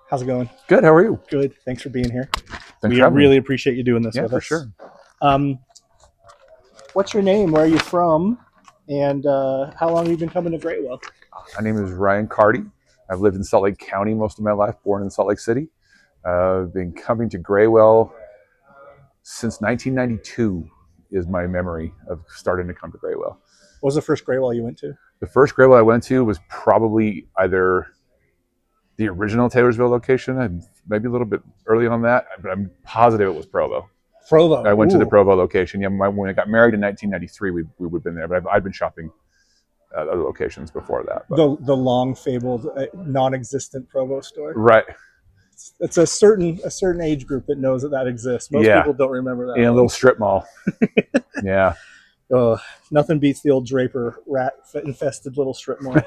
How's it going? Good. How are you? Good. Thanks for being here. Thanks We for having me. really appreciate you doing this Yeah, with for us. sure. Um, what's your name? Where are you from? And how long have you been coming to Greatwell? My name is Ryan Carty. I've lived in Salt Lake County most of my life, born in Salt Lake City. I've been coming to Graywell since 1992 is my memory of starting to come to Graywell. What was the first Greatwell you went to? The first Graywell I went to was probably either the original Taylorsville location, and maybe a little bit early on that, but I'm positive it was Provo. Provo. I went to the Ooh. Provo location. Yeah, when I got married in 1993, we would have been there, but I've been shopping at other locations before that. But. The long fabled non-existent Provo store. Right. It's a certain age group that knows that exists. Most Yeah. people don't remember that. In a little strip mall. Yeah. Nothing beats the old Draper rat infested little strip mall.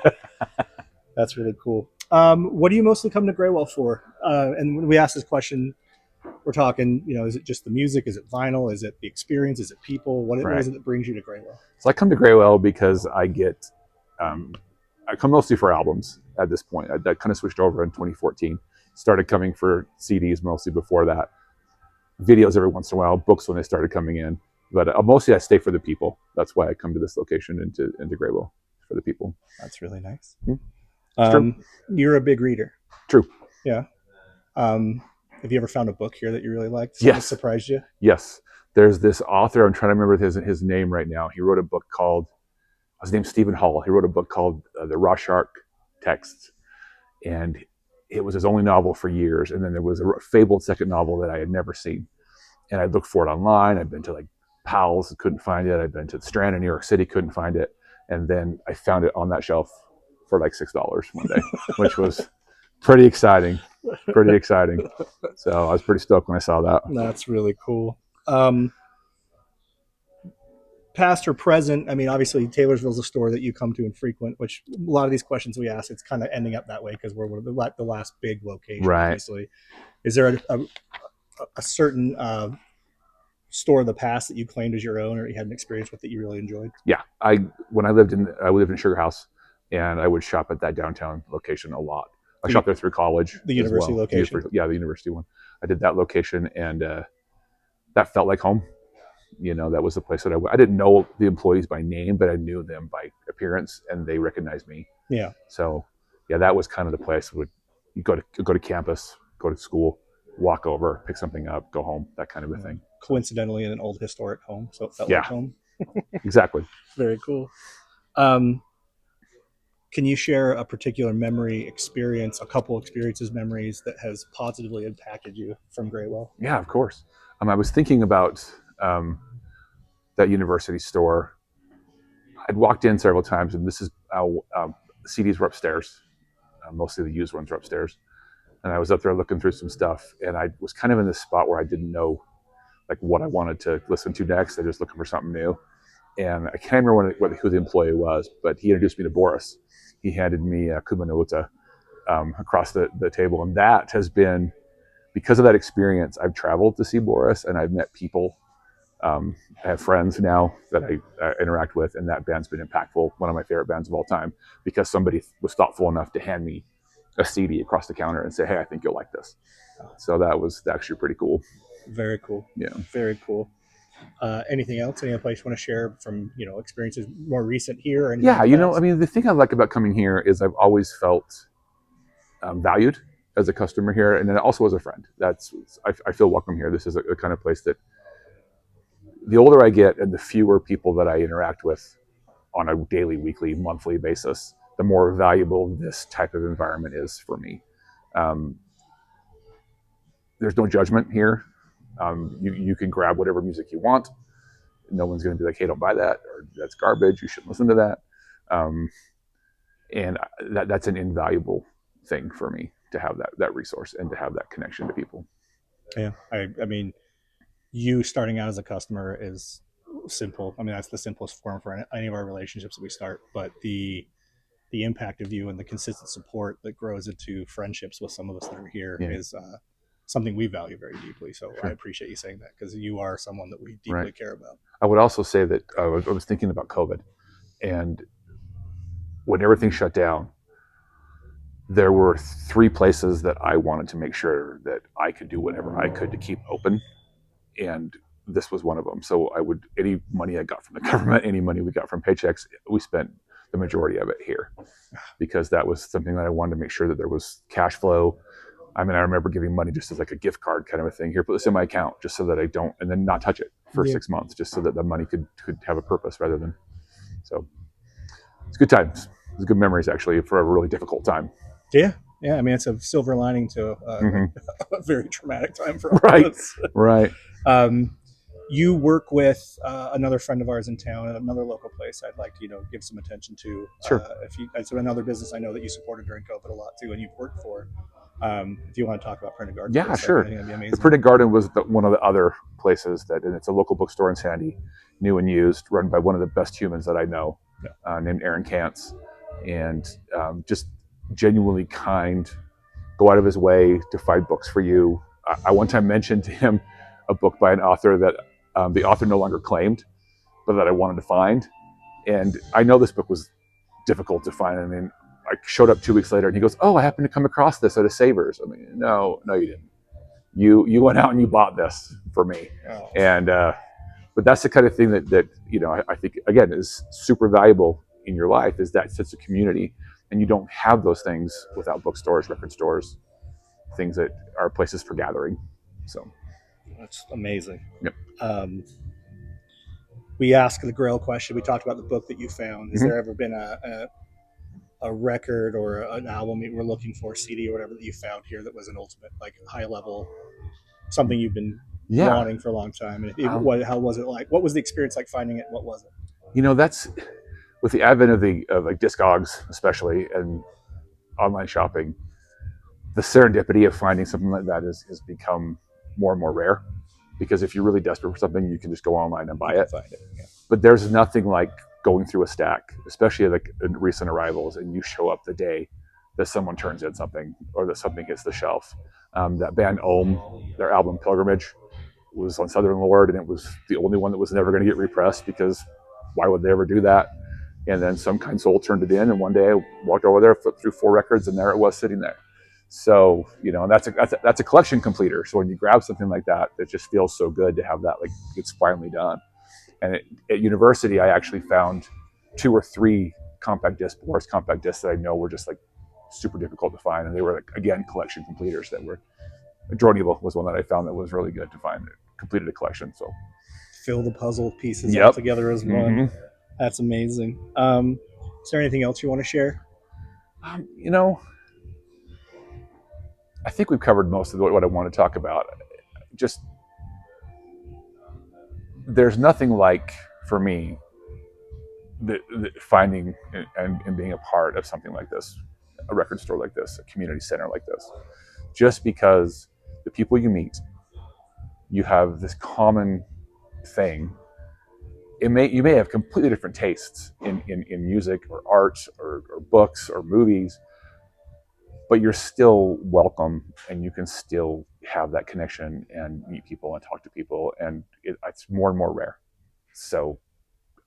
That's really cool. What do you mostly come to Graywell for? And when we ask this question, we're talking, is it just the music? Is it vinyl? Is it the experience? Is it people? What is it that brings you to Graywell? So I come to Graywell because I come mostly for albums at this point. I kind of switched over in 2014. Started coming for CDs mostly before that. Videos every once in a while, books when they started coming in. But mostly I stay for the people. That's why I come to this location into Graywell, for the people. That's really nice. True. You're a big reader. True. Yeah. Have you ever found a book here that you really liked? Yes. Surprised you? Yes. There's this author, I'm trying to remember his name right now. He wrote a book called, his name's Stephen Hall. He wrote a book called The Rorschach Texts. And it was his only novel for years. And then there was a fabled second novel that I had never seen. And I looked for it online. I'd been to like Powell's, couldn't find it. I'd been to the Strand in New York City, couldn't find it. And then I found it on that shelf for like $6 one day, which was pretty exciting. So I was pretty stoked when I saw that. That's really cool. Past or present, I mean, obviously Taylorsville's a store that you come to and frequent, which a lot of these questions we ask, it's kind of ending up that way because we're the last big location, right. Obviously. Is there a certain store of the past that you claimed as your own or you had an experience with that you really enjoyed? Yeah, I lived in Sugar House, and I would shop at that downtown location a lot. I shopped there through college. The university location? Yeah, the university one. I did that location, and that felt like home. That was the place that I didn't know the employees by name, but I knew them by appearance, and they recognized me. Yeah. So, yeah, that was kind of the place. You go to campus, go to school, walk over, pick something up, go home, that kind of a thing. Coincidentally, in an old historic home, so it felt like home. Exactly. Very cool. Can you share a particular memory, experience, a couple experiences, memories that has positively impacted you from Graywell? Yeah, of course. I was thinking about that university store. I'd walked in several times, and this is CDs were upstairs. Mostly the used ones were upstairs. And I was up there looking through some stuff, and I was kind of in this spot where I didn't know like what I wanted to listen to next. I was just looking for something new. And I can't remember who the employee was, but he introduced me to Boris. He handed me Kumanauta across the table. And that has been, because of that experience, I've traveled to see Boris, and I've met people. I have friends now that I interact with, and that band's been impactful. One of my favorite bands of all time, because somebody was thoughtful enough to hand me a CD across the counter and say, "Hey, I think you'll like this." So that was actually pretty cool. Very cool. Yeah. Very cool. Anything else? Any other place you want to share from experiences more recent here? Or yeah, the thing I like about coming here is I've always felt valued as a customer here, and then also as a friend. I feel welcome here. This is a kind of place that the older I get and the fewer people that I interact with on a daily, weekly, monthly basis, the more valuable this type of environment is for me. There's no judgment here. You can grab whatever music you want. No one's going to be like, "Hey, don't buy that," or "That's garbage. You shouldn't listen to that." And that's an invaluable thing for me, to have that resource and to have that connection to people. Yeah, I mean, you starting out as a customer is simple. I mean, that's the simplest form for any of our relationships that we start. But the impact of you and the consistent support that grows into friendships with some of us that are here is something we value very deeply. So sure. I appreciate you saying that, because you are someone that we deeply care about. I would also say that I was thinking about COVID, and when everything shut down, there were three places that I wanted to make sure that I could do whatever I could to keep open, and this was one of them. So I would, any money I got from the government, any money we got from paychecks, we spent the majority of it here, because that was something that I wanted to make sure that there was cash flow. I mean, I remember giving money just as like a gift card kind of a thing. Here, put this in my account, just so that I don't, and then not touch it for Yeah. 6 months, just so that the money could have a purpose rather than. So it's good times. It's good memories actually for a really difficult time. Yeah. Yeah. I mean, it's a silver lining to Mm-hmm. a very traumatic time for all Right. of us. Right. Um, you work with another friend of ours in town at another local place. I'd like to, give some attention to. Sure. If you, it's another business I know that you supported during COVID a lot too, and you've worked for. If you want to talk about Printed Garden for Yeah, a second, I sure. think that'd be The amazing. Printed Garden was one of the other places that, and it's a local bookstore in Sandy, new and used, run by one of the best humans that I know, named Aaron Kantz, and just genuinely kind, go out of his way to find books for you. I one time mentioned to him a book by an author that the author no longer claimed, but that I wanted to find, and I know this book was difficult to find. I mean, I showed up 2 weeks later, and he goes, "Oh, I happened to come across this at a Savers." I mean, no, you didn't. You went out and you bought this for me, and but that's the kind of thing that I think again is super valuable in your life, is that sense of community, and you don't have those things without bookstores, record stores, things that are places for gathering. So That's amazing. yep. We asked the Grail question. We talked about the book that you found. Has Mm-hmm. there ever been a record or an album you were looking for, CD or whatever, that you found here that was an ultimate, like, high level, something you've been wanting for a long time? And how was it like? What was the experience like finding it? What was it? That's with the advent of like Discogs, especially, and online shopping, the serendipity of finding something like that has become more and more rare. Because if you're really desperate for something, you can just go online and buy it. Find it. Yeah. But there's nothing like going through a stack, especially like in recent arrivals, and you show up the day that someone turns in something or that something hits the shelf. That band Ohm, their album Pilgrimage, was on Southern Lord, and it was the only one that was never going to get repressed, because why would they ever do that? And then Some Kind Soul turned it in, and one day I walked over there, flipped through 4 records, and there it was sitting there. So and that's a collection completer. So when you grab something like that, it just feels so good to have that, like, it's finally done. And at university, I actually found 2 or 3 compact discs that I know were just like super difficult to find, and they were, like, again, collection completers that were. Dronable was one that I found that was really good to find. It completed a collection. So fill the puzzle pieces all together as one. Mm-hmm. That's amazing. Is there anything else you want to share? I think we've covered most of what I want to talk about. Just, there's nothing like, for me, the finding and being a part of something like this, a record store like this, a community center like this, just because the people you meet, you have this common thing. You may have completely different tastes in music or art or books or movies, but you're still welcome, and you can still have that connection and meet people and talk to people, and it's more and more rare. So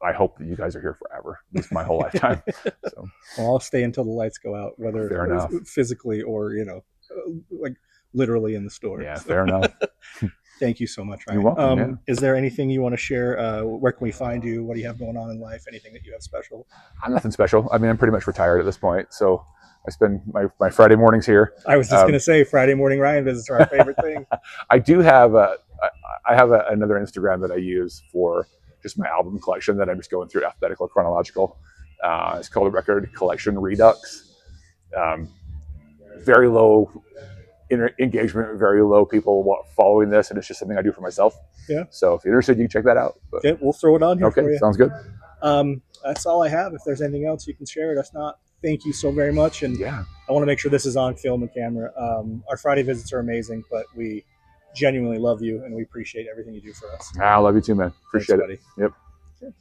I hope that you guys are here forever, at least my whole lifetime. So, well, I'll stay until the lights go out, whether physically or like literally in the store. Yeah, fair enough. Thank you so much, Ryan. You're welcome. Is there anything you want to share? Where can we find you? What do you have going on in life? Anything that you have special? I'm nothing special. I mean, I'm pretty much retired at this point, so I spend my Friday mornings here. I was just going to say, Friday morning Ryan visits are our favorite thing. I do have another Instagram that I use for just my album collection that I'm just going through alphabetical chronological. It's called a Record Collection Redux. Very low engagement, very low people following this, and it's just something I do for myself. Yeah. So if you're interested, you can check that out. But, okay, we'll throw it on here. Okay, sounds good. That's all I have. If there's anything else, you can share it. If not, thank you so very much. And yeah, I want to make sure this is on film and camera. Our Friday visits are amazing, but we genuinely love you, and we appreciate everything you do for us. I love you too, man. Appreciate Thanks, it. Yep.